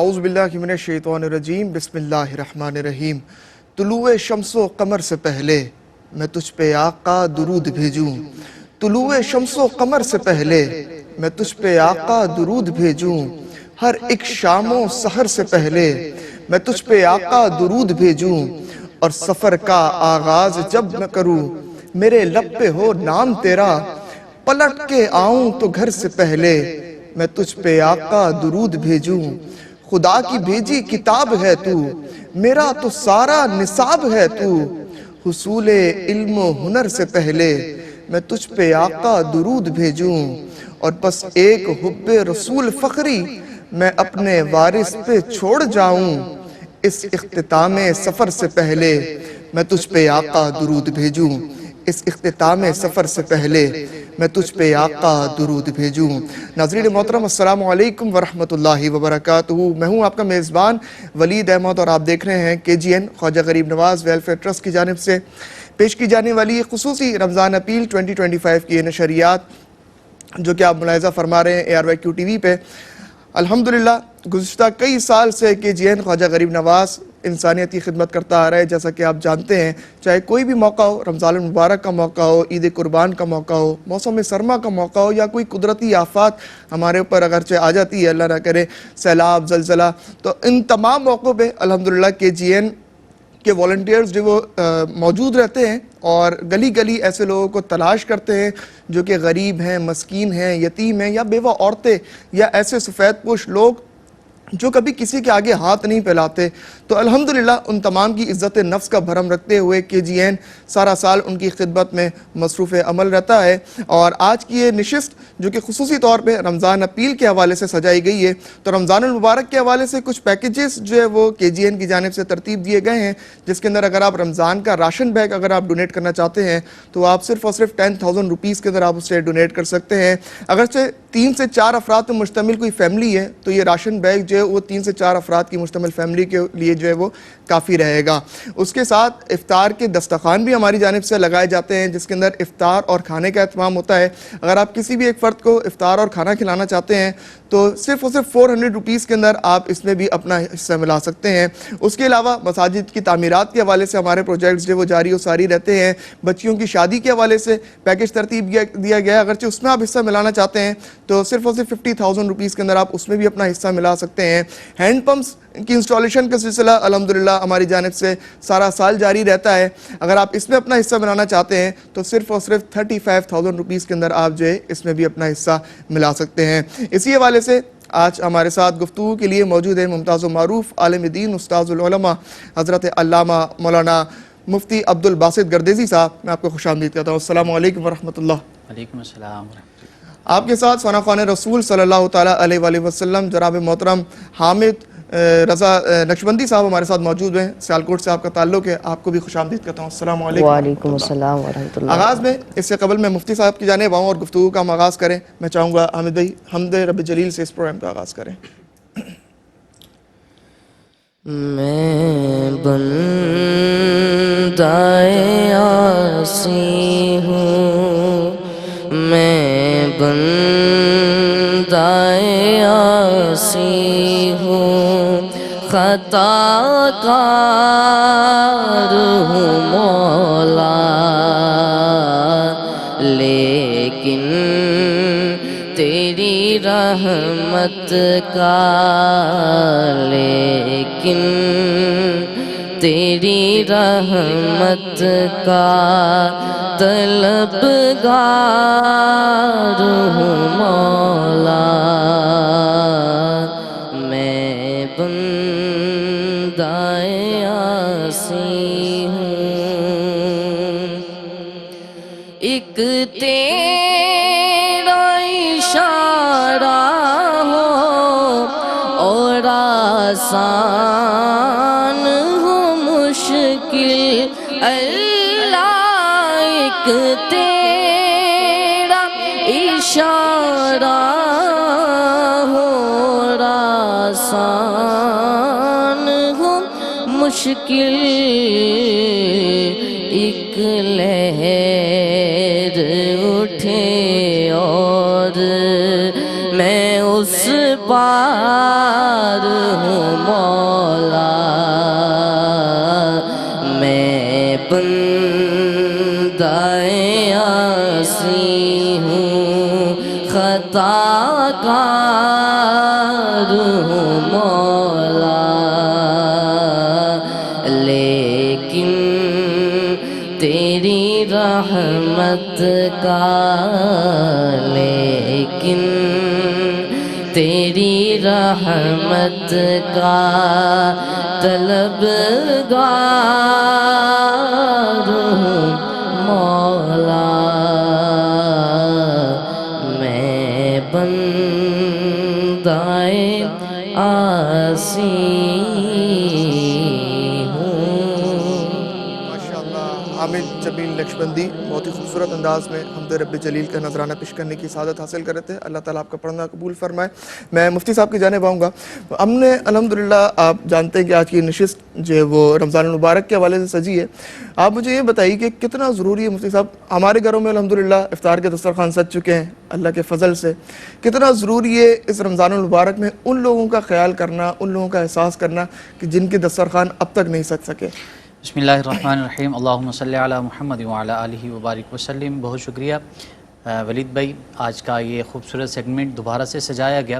اعوذ باللہ من الشیطان الرجیم بسم اللہ الرحمن الرحیم۔ طلوع شمس و قمر سے پہلے میں تجھ پہ آقا درود بھیجوں، طلوع شمس و قمر سے پہلے میں تجھ پہ آقا درود بھیجوں، ہر ایک شام و سحر سے پہلے میں تجھ پہ آقا درود بھیجوں، اور سفر کا آغاز جب میں کروں میرے لب پہ ہو نام تیرا، پلٹ کے آؤں تو گھر سے پہلے میں تجھ پہ آقا درود بھیجوں۔ خدا کی بھیجی کتاب ہے تو، میرا تو سارا نصاب ہے تو، حصول علم و ہنر سے پہلے میں تجھ پہ آقا درود بھیجوں، اور بس ایک حب رسول فخری میں اپنے وارث پہ چھوڑ جاؤں، اس اختتام سفر سے پہلے میں تجھ پہ آقا درود بھیجوں، اس اختتام سفر سے پہلے میں تجھ پہ آقا درود بھیجوں۔ ناظرین محترم السلام علیکم ورحمۃ اللہ وبرکاتہ، میں ہوں آپ کا میزبان ولید احمد، اور آپ دیکھ رہے ہیں KGN خواجہ غریب نواز ویلفیئر ٹرسٹ کی جانب سے پیش کی جانے والی خصوصی رمضان اپیل 2025 کی یہ نشریات، جو کہ آپ ملاحظہ فرما رہے ہیں ARYQ TV پہ۔ الحمدللہ گزشتہ کئی سال سے KGN خواجہ غریب نواز انسانیتی خدمت کرتا آ رہا ہے۔ جیسا کہ آپ جانتے ہیں، چاہے کوئی بھی موقع ہو، رمضان المبارک کا موقع ہو، عید قربان کا موقع ہو، موسم سرما کا موقع ہو، یا کوئی قدرتی آفات ہمارے اوپر اگرچہ آ جاتی ہے، اللہ نہ کرے سیلاب، زلزلہ، تو ان تمام موقعوں پہ الحمدللہ KGN کے والنٹیئرز جو وہ موجود رہتے ہیں، اور گلی گلی ایسے لوگوں کو تلاش کرتے ہیں جو کہ غریب ہیں، مسکین ہیں، یتیم ہیں، یا بیوہ عورتیں، یا ایسے سفید پوش لوگ جو کبھی کسی کے آگے ہاتھ نہیں پھیلاتے۔ تو الحمدللہ ان تمام کی عزت نفس کا بھرم رکھتے ہوئے KGN سارا سال ان کی خدمت میں مصروف عمل رہتا ہے، اور آج کی یہ نشست جو کہ خصوصی طور پہ رمضان اپیل کے حوالے سے سجائی گئی ہے، تو رمضان المبارک کے حوالے سے کچھ پیکیجز جو ہے وہ KGN کی جانب سے ترتیب دیے گئے ہیں، جس کے اندر اگر آپ رمضان کا راشن بیگ اگر آپ ڈونیٹ کرنا چاہتے ہیں تو آپ صرف اور صرف 10,000 روپیز کے اندر آپ اسے ڈونیٹ کر سکتے ہیں۔ اگرچہ 3 سے 4 افراد پر مشتمل کوئی فیملی ہے تو یہ راشن بیگ جو ہے وہ 3 سے 4 افراد کی مشتمل فیملی کے لیے جو ہے وہ کافی رہے گا۔ اس کے ساتھ افطار کے دسترخوان بھی ہماری جانب سے لگائے جاتے ہیں، جس کے اندر افطار اور کھانے کا اہتمام ہوتا ہے۔ اگر آپ کسی بھی ایک فرد کو افطار اور کھانا کھلانا چاہتے ہیں تو صرف اور صرف 400 روپیز کے اندر آپ اس میں بھی اپنا حصہ ملا سکتے ہیں۔ اس کے علاوہ مساجد کی تعمیرات کے حوالے سے ہمارے پروجیکٹس جو وہ جاری و ساری رہتے ہیں۔ بچیوں کی شادی کے حوالے سے پیکیج ترتیب دیا گیا ہے، اگرچہ اس میں آپ حصہ ملانا چاہتے ہیں تو صرف اور صرف 50,000 روپیز کے اندر آپ اس میں بھی اپنا حصہ ملا سکتے ہیں۔ ہینڈ پمپس کی انسٹالیشن کا سلسلہ الحمدللہ ہماری جانب سے سارا سال جاری رہتا ہے۔ اگر آپ اس میں اپنا حصہ ملانا چاہتے ہیں تو صرف اور صرف 35,000 روپیز کے اندر آپ جو ہے اس میں بھی اپنا حصہ ملا سکتے ہیں۔ اسی حوالے سے آج ہمارے ساتھ گفتگو کے لیے موجود ہیں ممتاز و معروف عالم دین، استاذ العلماء، حضرت علامہ مولانا مفتی عبدالباسط گردیزی صاحب۔ میں آپ کو خوش آمدید کہتا ہوں۔ السلام علیکم ورحمۃ اللہ۔ وعلیکم السلام ورحمۃ اللہ۔ آپ کے ساتھ ثنا خوان رسول صلی اللہ تعالیٰ علیہ وآلہ وسلم جناب محترم حامد رضا نقشبندی صاحب ہمارے ساتھ موجود ہیں۔ سیالکوٹ سے آپ کا تعلق ہے، آپ کو بھی خوش آمدید کہتا ہوں۔ السلام علیکم۔ وعلیکم السلام ورحمۃ اللہ۔ آغاز میں اس سے قبل میں مفتی صاحب کی جانب آؤں اور گفتگو کا ہم آغاز کریں، میں چاہوں گا حامد بھائی حمد رب جلیل سے اس پروگرام کا آغاز کریں۔ میں بندۂ عاصی ہوں، میں بندۂ عاصی ہوں، خطا کار ہوں مولا، لیکن تیری رحمت کا، لیکن تیری رحمت کا طلبگار ہوں مولا، میں بندۂ عاصی ہوں۔ ایک تیرا اشارہ ہو اور آسان ہو مشکل، اللہ ایک تیرا اشارہ ہو اور آسان ہو مشکل، ایک لہر اٹھے اور میں اس پار ہوں مولا میں بندۂ عاصی ہوں خطا کار ہوں مولا لیکن تیری رحمت کا لیکن تیری رحمت کا طلبگار ہوں مولا میں بندۂ عاصی ماشاءاللہ حامد جمیل نقشبندی بہت ہی خوبصورت انداز میں حمد رب جلیل کا نذرانہ پیش کرنے کی سعادت حاصل کر رہے تھے. اللہ تعالیٰ آپ کا پڑھنا قبول فرمائے. میں مفتی صاحب کی جانب آؤں گا. ہم نے الحمدللہ آپ جانتے ہیں کہ آج کی نشست جو ہے وہ رمضان المبارک کے حوالے سے سجی ہے. آپ مجھے یہ بتائیے کہ کتنا ضروری ہے مفتی صاحب، ہمارے گھروں میں الحمدللہ افطار کے دسترخوان سج چکے ہیں اللہ کے فضل سے، کتنا ضروری ہے اس رمضان المبارک میں ان لوگوں کا خیال کرنا، ان لوگوں کا احساس کرنا کہ جن کے دسترخوان اب تک نہیں سج سکے؟ بسم اللہ الرحمن الرحیم. اللہم صلی علی محمد وعلی آلہ وبارک وسلم. بہت شکریہ ولید بھائی، آج کا یہ خوبصورت سیگمنٹ دوبارہ سے سجایا گیا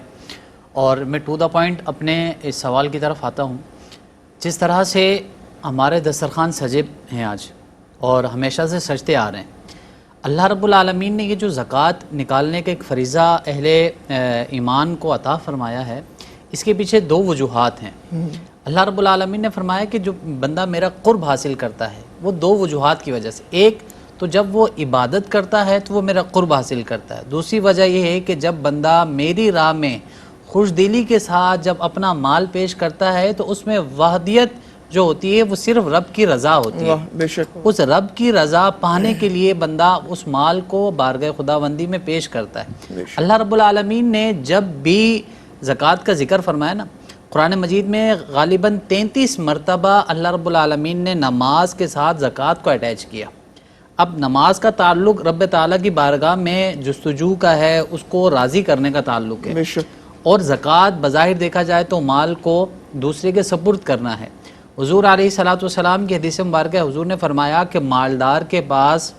اور میں ٹو دا پوائنٹ اپنے اس سوال کی طرف آتا ہوں. جس طرح سے ہمارے دسترخوان سجے ہیں آج اور ہمیشہ سے سجتے آ رہے ہیں، اللہ رب العالمین نے یہ جو زکوٰۃ نکالنے کا ایک فریضہ اہل ایمان کو عطا فرمایا ہے، اس کے پیچھے دو وجوہات ہیں. اللہ رب العالمین نے فرمایا کہ جو بندہ میرا قرب حاصل کرتا ہے وہ دو وجوہات کی وجہ سے، ایک تو جب وہ عبادت کرتا ہے تو وہ میرا قرب حاصل کرتا ہے، دوسری وجہ یہ ہے کہ جب بندہ میری راہ میں خوش دلی کے ساتھ جب اپنا مال پیش کرتا ہے تو اس میں وحدیت جو ہوتی ہے وہ صرف رب کی رضا ہوتی ہے. بے شک اس رب کی رضا پانے کے لیے بندہ اس مال کو بارگاہ خداوندی میں پیش کرتا ہے. اللہ رب العالمین نے جب بھی زکوٰۃ کا ذکر فرمایا نا قرآن مجید میں غالباً 33 مرتبہ اللہ رب العالمین نے نماز کے ساتھ زکوٰۃ کو اٹیچ کیا. اب نماز کا تعلق رب تعالیٰ کی بارگاہ میں جستجو کا ہے، اس کو راضی کرنے کا تعلق ہے، بے شک. اور زکوٰۃ بظاہر دیکھا جائے تو مال کو دوسرے کے سپرد کرنا ہے. حضور علیہ السلام کی حدیث مبارکہ حضور نے فرمایا کہ مالدار کے پاس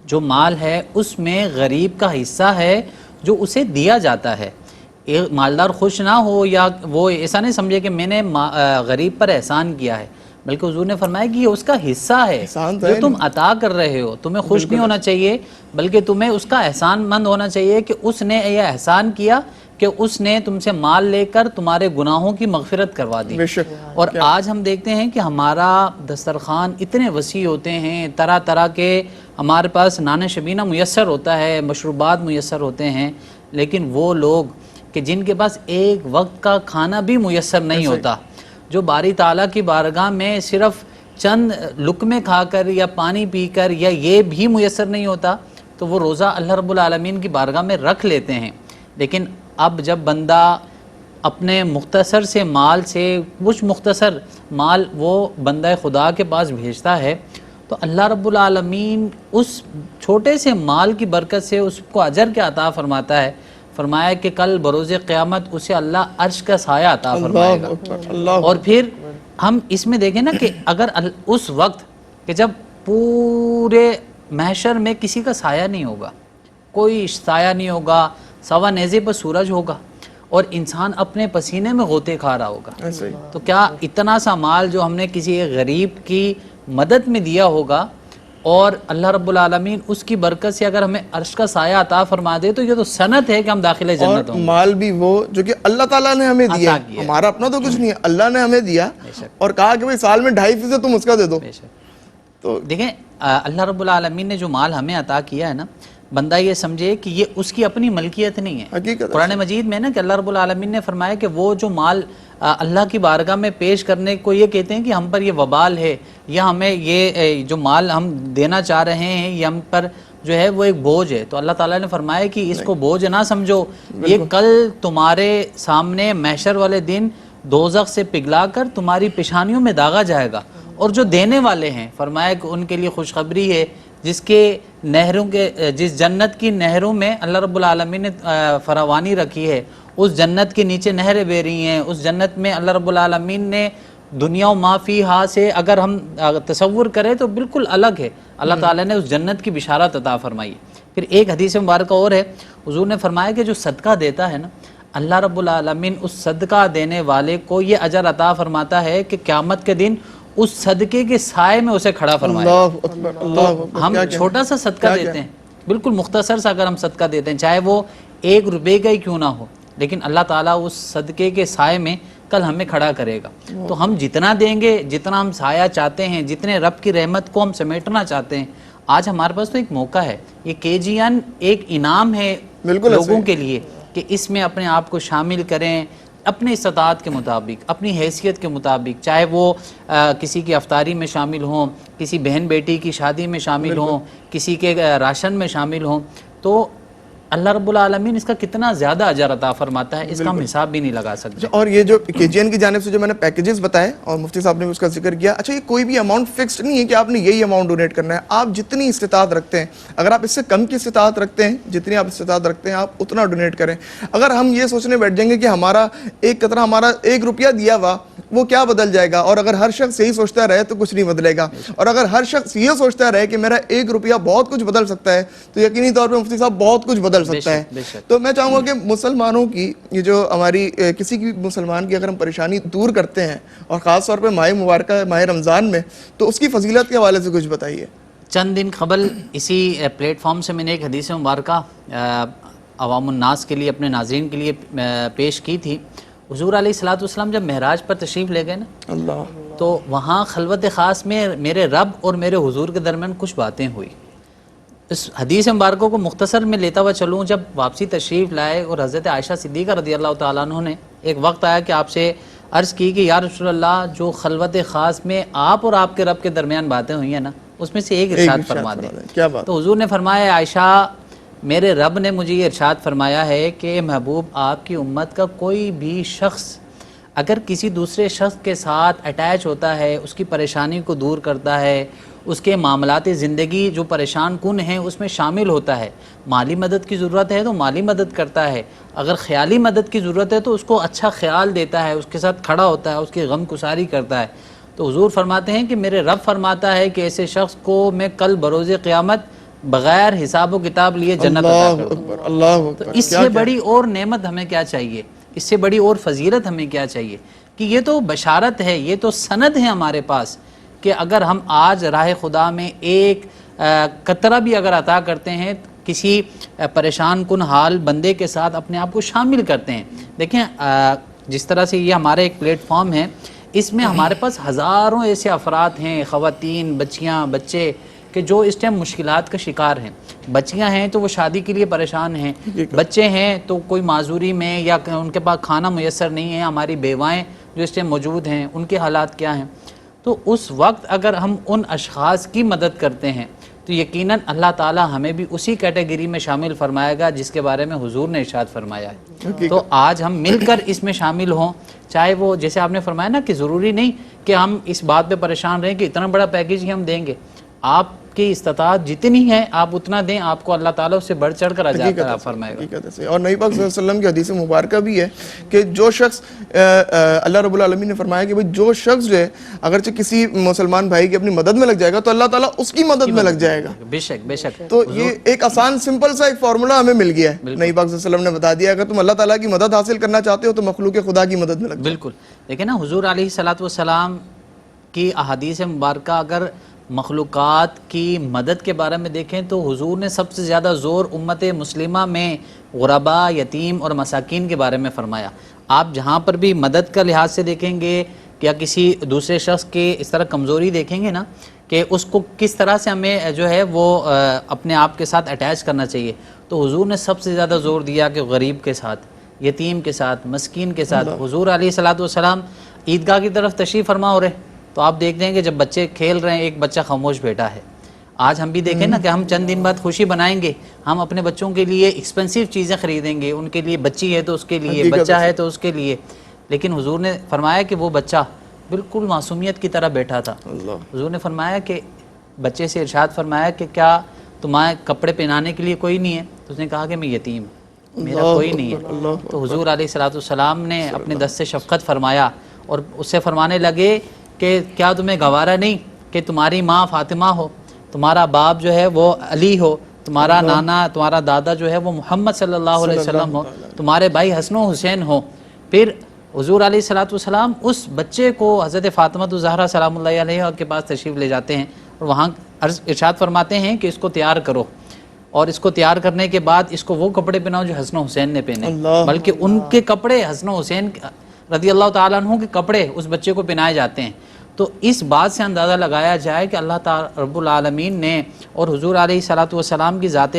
جو مال ہے اس میں غریب کا حصہ ہے جو اسے دیا جاتا ہے. مالدار خوش نہ ہو یا وہ ایسا نہیں سمجھے کہ میں نے غریب پر احسان کیا ہے، بلکہ حضور نے فرمایا کہ یہ اس کا حصہ ہے جو تم عطا کر رہے ہو. تمہیں خوش نہیں ہونا چاہیے بلکہ تمہیں اس کا احسان مند ہونا چاہیے کہ اس نے یہ احسان کیا کہ اس نے تم سے مال لے کر تمہارے گناہوں کی مغفرت کروا دی. اور آج ہم دیکھتے ہیں کہ ہمارا دسترخوان اتنے وسیع ہوتے ہیں، طرح طرح کے ہمارے پاس نان شبینہ میسر ہوتا ہے، مشروبات میسر ہوتے ہیں، لیکن وہ لوگ کہ جن کے پاس ایک وقت کا کھانا بھی میسر نہیں ہوتا، جو باری تعالیٰ کی بارگاہ میں صرف چند لقمے کھا کر یا پانی پی کر یا یہ بھی میسر نہیں ہوتا، تو وہ روزہ اللہ رب العالمین کی بارگاہ میں رکھ لیتے ہیں. لیکن اب جب بندہ اپنے مختصر سے مال سے کچھ مختصر مال وہ بندہ خدا کے پاس بھیجتا ہے تو اللہ رب العالمین اس چھوٹے سے مال کی برکت سے اس کو اجر کیا عطا فرماتا ہے. فرمایا کہ کل بروز قیامت اسے اللہ عرش کا سایہ عطا فرمائے گا. اور پھر ہم اس میں دیکھیں نا کہ اگر اس وقت کہ جب پورے محشر میں کسی کا سایہ نہیں ہوگا، کوئی سایہ نہیں ہوگا، سوا نیزے پر سورج ہوگا اور انسان اپنے پسینے میں غوطے کھا رہا ہوگا، تو کیا اتنا سا مال جو ہم نے کسی ایک غریب کی مدد میں دیا ہوگا اور اللہ رب العالمین اس کی برکت سے اگر ہمیں عرش کا سایہ عطا فرما دے تو یہ تو سنت ہے کہ ہم داخل جنت ہوں. مال بھی وہ جو کہ اللہ تعالیٰ نے ہمیں دیا، ہمارا اپنا تو کچھ نہیں ہے، اللہ نے ہمیں دیا اور کہا کہ بھئی سال میں 2.5% تم اس کا دے دو. تو دیکھیں اللہ رب العالمین نے جو مال ہمیں عطا کیا ہے نا، بندہ یہ سمجھے کہ یہ اس کی اپنی ملکیت نہیں ہے. قرآن مجید میں نا کہ اللہ رب العالمین نے فرمایا کہ وہ جو مال اللہ کی بارگاہ میں پیش کرنے کو یہ کہتے ہیں کہ ہم پر یہ وبال ہے یا ہمیں یہ جو مال ہم دینا چاہ رہے ہیں یہ ہم پر جو ہے وہ ایک بوجھ ہے، تو اللہ تعالیٰ نے فرمایا کہ اس کو بوجھ نہ سمجھو، یہ کل تمہارے سامنے محشر والے دن دوزخ سے پگھلا کر تمہاری پیشانیوں میں داغا جائے گا. اور جو دینے والے ہیں فرمایا کہ ان کے لیے خوشخبری ہے جس کے نہروں کے جس جنت کی نہروں میں اللہ رب العالمین نے فراوانی رکھی ہے، اس جنت کے نیچے نہریں بہ رہی ہیں، اس جنت میں اللہ رب العالمین نے دنیا و ما فیہا سے اگر ہم تصور کریں تو بالکل الگ ہے۔ اللہ تعالیٰ نے اس جنت کی بشارت عطا فرمائی ہے۔ پھر ایک حدیث مبارکہ اور ہے، حضور نے فرمایا کہ جو صدقہ دیتا ہے نا، اللہ رب العالمین اس صدقہ دینے والے کو یہ اجر عطا فرماتا ہے کہ قیامت کے دن اس صدقے کے سائے میں اسے کھڑا فرمائے۔ اللہ اکبر، اللہ اکبر۔ ہم چھوٹا سا صدقہ دیتے ہیں، بالکل مختصر سا اگر ہم صدقہ دیتے ہیں، چاہے وہ 1 روپے کا ہی کیوں نہ ہو، لیکن اللہ تعالیٰ اس صدقے کے سائے میں کل ہمیں کھڑا کرے گا۔ تو ہم جتنا دیں گے، جتنا ہم سایہ چاہتے ہیں، جتنے رب کی رحمت کو ہم سمیٹنا چاہتے ہیں، آج ہمارے پاس تو ایک موقع ہے، یہ KGN ایک انعام ہے لوگوں کے لیے کہ اس میں اپنے آپ کو شامل کریں، اپنے استطاعت کے مطابق، اپنی حیثیت کے مطابق، چاہے وہ کسی کی افطاری میں شامل ہوں، کسی بہن بیٹی کی شادی میں شامل ہوں، کسی کے راشن میں شامل ہوں، تو اللہ رب العالمین اس کا کتنا زیادہ اجر عطا فرماتا ہے، اس کا ہم حساب بھی نہیں لگا سکتے۔ اور یہ جو KGN کی جانب سے جو میں نے پیکیجز بتائے اور مفتی صاحب نے بھی اس کا ذکر کیا، اچھا یہ کوئی بھی اماؤنٹ فکسڈ نہیں ہے کہ آپ نے یہی اماؤنٹ ڈونیٹ کرنا ہے، آپ جتنی استطاعت رکھتے ہیں، اگر آپ اس سے کم کی استطاعت رکھتے ہیں، جتنی آپ استطاعت رکھتے ہیں آپ اتنا ڈونیٹ کریں۔ اگر ہم یہ سوچنے بیٹھ جائیں گے کہ ہمارا ایک قطرہ، ہمارا 1 روپیہ دیا ہوا وہ کیا بدل جائے گا، اور اگر ہر شخص یہی سوچتا رہے تو کچھ نہیں بدلے گا، اور اگر ہر شخص یہ سوچتا رہے کہ میرا 1 روپیہ بہت کچھ بدل سکتا ہے تو یقینی طور پہ مفتی صاحب بہت کچھ بدل سکتا ہے۔ تو میں چاہوں گا کہ مسلمانوں کی یہ جو ہماری کسی کی مسلمان کی اگر ہم پریشانی دور کرتے ہیں، اور خاص طور پہ ماہ مبارکہ ماہ رمضان میں، تو اس کی فضیلت کے حوالے سے کچھ بتائیے۔ چند دن قبل اسی پلیٹ فارم سے میں نے ایک حدیث مبارکہ عوام الناس کے لیے، اپنے ناظرین کے لیے پیش کی تھی۔ حضور علیہ الصلوۃ والسلام جب معراج پر تشریف لے گئے نا، اللہ، تو وہاں خلوت خاص میں میرے رب اور میرے حضور کے درمیان کچھ باتیں ہوئی۔ اس حدیث مبارکوں کو مختصر میں لیتا ہوا چلوں، جب واپسی تشریف لائے اور حضرت عائشہ صدیقہ رضی اللہ تعالیٰ عنہ نے ایک وقت آیا کہ آپ سے عرض کی کہ یا رسول اللہ، جو خلوت خاص میں آپ اور آپ کے رب کے درمیان باتیں ہوئی ہیں نا، اس میں سے ایک ارشاد فرما دیں۔ کیا بات؟ تو حضور نے فرمایا، عائشہ میرے رب نے مجھے یہ ارشاد فرمایا ہے کہ محبوب، آپ کی امت کا کوئی بھی شخص اگر کسی دوسرے شخص کے ساتھ اٹیچ ہوتا ہے، اس کی پریشانی کو دور کرتا ہے، اس کے معاملات زندگی جو پریشان کن ہیں اس میں شامل ہوتا ہے، مالی مدد کی ضرورت ہے تو مالی مدد کرتا ہے، اگر خیالی مدد کی ضرورت ہے تو اس کو اچھا خیال دیتا ہے، اس کے ساتھ کھڑا ہوتا ہے، اس کی غم گساری کرتا ہے، تو حضور فرماتے ہیں کہ میرے رب فرماتا ہے کہ ایسے شخص کو میں کل بروز قیامت بغیر حساب و کتاب لیے جنت عطا کر دوں۔ اللہ تو اس سے بڑی اور نعمت ہمیں کیا چاہیے، اس سے بڑی اور فضیلت ہمیں کیا چاہیے کہ یہ تو بشارت ہے، یہ تو سند ہے ہمارے پاس کہ اگر ہم آج راہ خدا میں ایک قطرہ بھی اگر عطا کرتے ہیں، کسی پریشان کن حال بندے کے ساتھ اپنے آپ کو شامل کرتے ہیں۔ دیکھیں جس طرح سے یہ ہمارا ایک پلیٹ فارم ہے، اس میں ہمارے پاس ہزاروں ایسے افراد ہیں، خواتین، بچیاں، بچے، کہ جو اس ٹائم مشکلات کا شکار ہیں۔ بچیاں ہیں تو وہ شادی کے لیے پریشان ہیں، بچے ہیں تو کوئی معذوری میں یا ان کے پاس کھانا میسر نہیں ہے، ہماری بیوائیں جو اس ٹائم موجود ہیں ان کے حالات کیا ہیں۔ تو اس وقت اگر ہم ان اشخاص کی مدد کرتے ہیں تو یقیناً اللہ تعالی ہمیں بھی اسی کیٹیگری میں شامل فرمائے گا جس کے بارے میں حضور نے ارشاد فرمایا ہے۔ تو آج ہم مل کر اس میں شامل ہوں، چاہے وہ جیسے آپ نے فرمایا نا کہ ضروری نہیں کہ ہم اس بات پہ پریشان رہیں کہ اتنا بڑا پیکیج ہی ہم دیں گے، آپ کی استطاعت جتنی ہے آپ اتنا دیں، آپ کو اللہ تعالیٰ اس سے بڑھ چڑھ کر عطا فرمائے گا۔ اور نبی پاک صلی اللہ علیہ وسلم کی حدیث مبارکہ بھی ہے کہ جو شخص اللہ رب العالمین نے فرمایا کہ جو شخص جو ہے اگرچہ کسی مسلمان بھائی کی اپنی مدد میں لگ جائے گا تو اللہ تعالیٰ اس کی مدد میں لگ جائے گا۔ بے شک بے شک۔ تو یہ ایک آسان سمپل سا ایک فارمولہ ہمیں مل گیا ہے، نبی پاک صلی اللہ علیہ وسلم نے بتا دیا اگر تم اللہ تعالیٰ کی مدد حاصل کرنا چاہتے ہو تو مخلوق خدا کی مدد میں لگ جاؤ۔ بالکل، دیکھیں نا حضور علیہ الصلوۃ والسلام کی احادیث مبارکہ اگر مخلوقات کی مدد کے بارے میں دیکھیں تو حضور نے سب سے زیادہ زور امت مسلمہ میں غرباء، یتیم اور مساکین کے بارے میں فرمایا۔ آپ جہاں پر بھی مدد کا لحاظ سے دیکھیں گے یا کسی دوسرے شخص کے اس طرح کمزوری دیکھیں گے نا کہ اس کو کس طرح سے ہمیں جو ہے وہ اپنے آپ کے ساتھ اٹیچ کرنا چاہیے، تو حضور نے سب سے زیادہ زور دیا کہ غریب کے ساتھ، یتیم کے ساتھ، مسکین کے ساتھ۔ حضور علیہ الصلوۃ والسلام عیدگاہ کی طرف تشریف فرما ہو رہے تو آپ دیکھتے ہیں کہ جب بچے کھیل رہے ہیں ایک بچہ خاموش بیٹھا ہے۔ آج ہم بھی دیکھیں نا کہ ہم چند دن بعد خوشی بنائیں گے، ہم اپنے بچوں کے لیے ایکسپینسیو چیزیں خریدیں گے، ان کے لیے بچی ہے تو اس کے لیے، بچہ ہے تو اس کے لیے، لیکن حضور نے فرمایا کہ وہ بچہ بالکل معصومیت کی طرح بیٹھا تھا۔ حضور نے فرمایا کہ بچے سے ارشاد فرمایا کہ کیا تمہارے کپڑے پہنانے کے لیے کوئی نہیں ہے؟ تو اس نے کہا کہ میں یتیم ہوں، میرا کوئی نہیں ہے۔ تو حضور علیہ السلام نے اپنے دست سے شفقت فرمایا اور اس سے فرمانے لگے کہ کیا تمہیں گوارا نہیں کہ تمہاری ماں فاطمہ ہو، تمہارا باپ جو ہے وہ علی ہو، تمہارا نانا تمہارا دادا جو ہے وہ محمد صلی اللہ علیہ وسلم ہو، تمہارے بھائی حسن و حسین ہو۔ پھر حضور علیہ السلام اس بچے کو حضرت فاطمہ الزہرا سلام اللہ علیہ کے پاس تشریف لے جاتے ہیں اور وہاں ارشاد فرماتے ہیں کہ اس کو تیار کرو، اور اس کو تیار کرنے کے بعد اس کو وہ کپڑے پہناؤ جو حسن و حسین نے پہنے، بلکہ ان کے کپڑے حسن و حسین رضی اللہ تعالیٰ عنہ کے کپڑے اس بچے کو پہنائے جاتے ہیں۔ تو اس بات سے اندازہ لگایا جائے کہ اللہ تعالیٰ رب العالمین نے اور حضور علیہ السلام کی ذات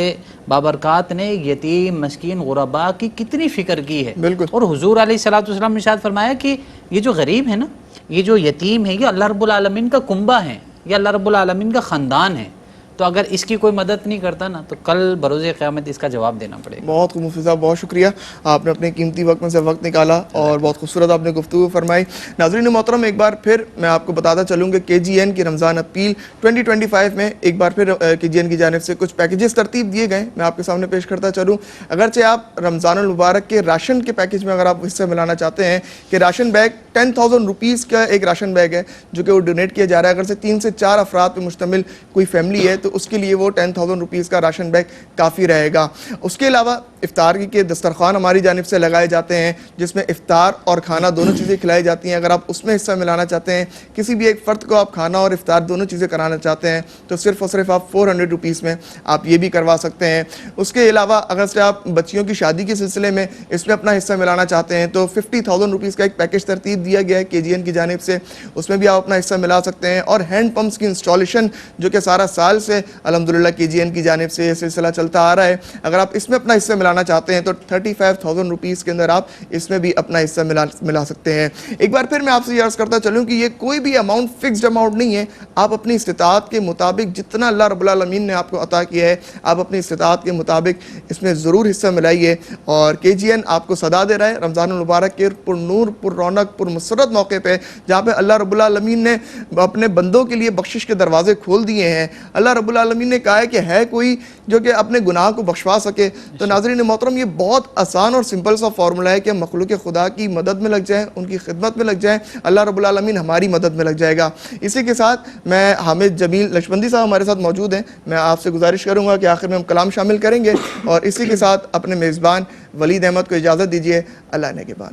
بابرکات نے یتیم مسکین غرباء کی کتنی فکر کی ہے۔ اور حضور علیہ السلام نے ارشاد فرمایا کہ یہ جو غریب ہے نا، یہ جو یتیم ہے، یہ اللہ رب العالمین کا کنبہ ہے، یہ اللہ رب العالمین کا خاندان ہے، تو اگر اس کی کوئی مدد نہیں کرتا نا تو کل بروز قیامت اس کا جواب دینا پڑے گا۔ بہت خوب مفتی صاحب، بہت شکریہ، آپ نے اپنے قیمتی وقت میں سے وقت نکالا اور بہت خوبصورت آپ نے گفتگو فرمائی۔ ناظرین محترم، ایک بار پھر میں آپ کو بتاتا چلوں کہ KGN کی رمضان اپیل 2025 میں ایک بار پھر KGN کی جانب سے کچھ پیکیجز ترتیب دیے گئے، میں آپ کے سامنے پیش کرتا چلوں۔ اگرچہ آپ رمضان المبارک کے راشن کے پیکیج میں اگر آپ حصہ ملانا چاہتے ہیں کہ راشن بیگ 10,000 روپیز کا ایک راشن بیگ ہے جو کہ وہ ڈونیٹ کیا جا رہا ہے، اگر سے 3 سے 4 افراد پہ مشتمل کوئی فیملی ہے تو اس کے لیے وہ 10,000 روپیز کا راشن بیگ کافی رہے گا۔ اس کے علاوہ افطار کے دسترخوان ہماری جانب سے لگائے جاتے ہیں جس میں افطار اور کھانا دونوں چیزیں کھلائی جاتی ہیں۔ اگر آپ اس میں حصہ ملانا چاہتے ہیں، کسی بھی ایک فرد کو آپ کھانا اور افطار دونوں چیزیں کرانا چاہتے ہیں تو صرف اور صرف آپ 400 روپیز میں آپ یہ بھی کروا سکتے ہیں۔ اس کے علاوہ اگر سے آپ بچیوں کی شادی کے سلسلے میں اس میں اپنا حصہ ملانا چاہتے ہیں تو 50,000 روپیز کا ایک پیکیج ترتیب دیا گیا ہے KGN کی جانب سے، اس میں بھی آپ اپنا حصہ ملا سکتے ہیں۔ اور ہینڈ پمپس کی انسٹالیشن جو کہ سارا سال سے الحمدللہ KGN کی جانب سے یہ سلسلہ چلتا آ رہا ہے، اگر آپ اس میں اپنا حصہ ملانا چاہتے ہیں تو 35,000 روپیز کے اندر آپ اس میں بھی اپنا حصہ ملا سکتے ہیں۔ ایک بار پھر میں آپ سے یہ عرض کرتا چلوں کہ یہ کوئی بھی اماؤنٹ فکسڈ اماؤنٹ نہیں ہے، آپ اپنی استطاعت کے مطابق جتنا اللہ رب العالمین نے آپ کو عطا کیا ہے آپ اپنی استطاعت کے مطابق اس میں ضرور حصہ ملائیے۔ اور KGN آپ کو صدا دے رہا ہے رمضان المبارک کے پر نور پر رونق پر مسرت موقع پہ، جہاں پہ اللہ رب العالمین نے اپنے بندوں کے لیے بخشش کے دروازے کھول دیے ہیں۔ اللہ رب العالمین نے کہا ہے کہ ہے کوئی جو کہ اپنے گناہ کو بخشوا سکے؟ تو ناظرین محترم، یہ بہت آسان اور سمپل سا فارمولا ہے کہ ہم مخلوق خدا کی مدد میں لگ جائیں، ان کی خدمت میں لگ جائیں، اللہ رب العالمین ہماری مدد میں لگ جائے گا۔ اسی کے ساتھ میں حامد جمیل لشمندی صاحب ہمارے ساتھ موجود ہیں، میں آپ سے گزارش کروں گا کہ آخر میں ہم کلام شامل کریں گے، اور اسی کے ساتھ اپنے میزبان ولید احمد کو اجازت دیجیے۔ اللہ نے کے بعد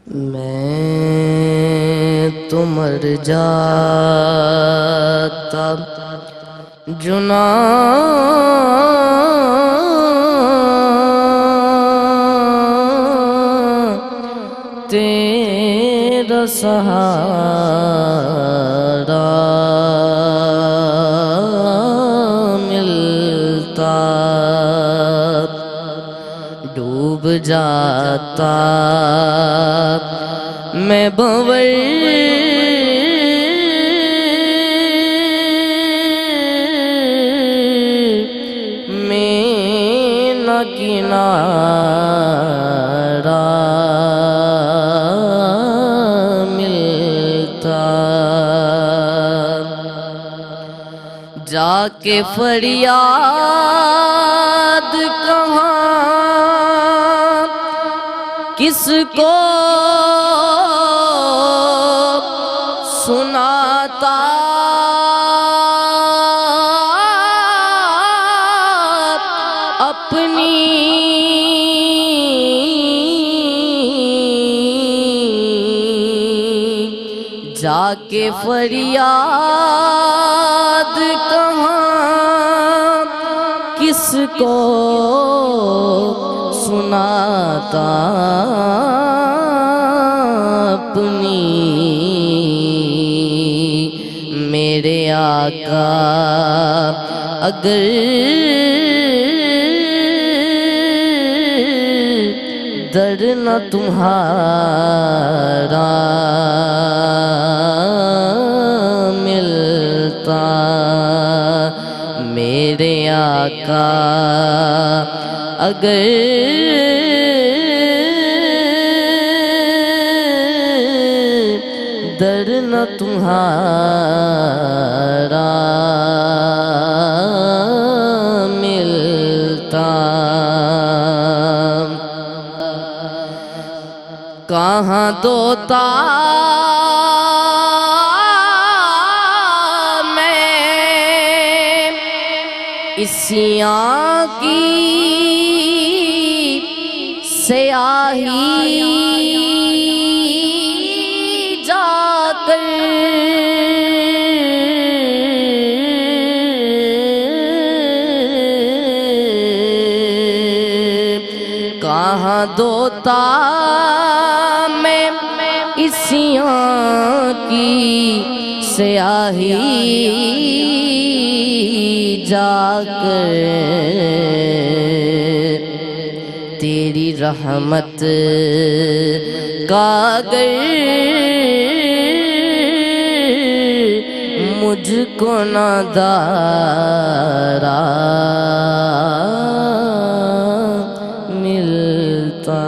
میں تو مر جاتا تیرا سہارا ملتا، ڈوب جاتا میں بھنور میں نہ کنارہ ملتا، جا کے فریاد کہاں کس کو سناتا، اپنی جا کے فریاد کہاں کس کو سناتا، اپنی میرے آقا اگر در نہ تمہارا ملتا، میرے آقا اگر در نہ نہ تمہارا ملتا، کہاں دوتا میں اسیاں کی سیاہی جا کر، کہاں دوتا میں اسیاں کی سیاہی جا کر، تیری رحمت کا اگر مجھ کو نہ دارا ملتا۔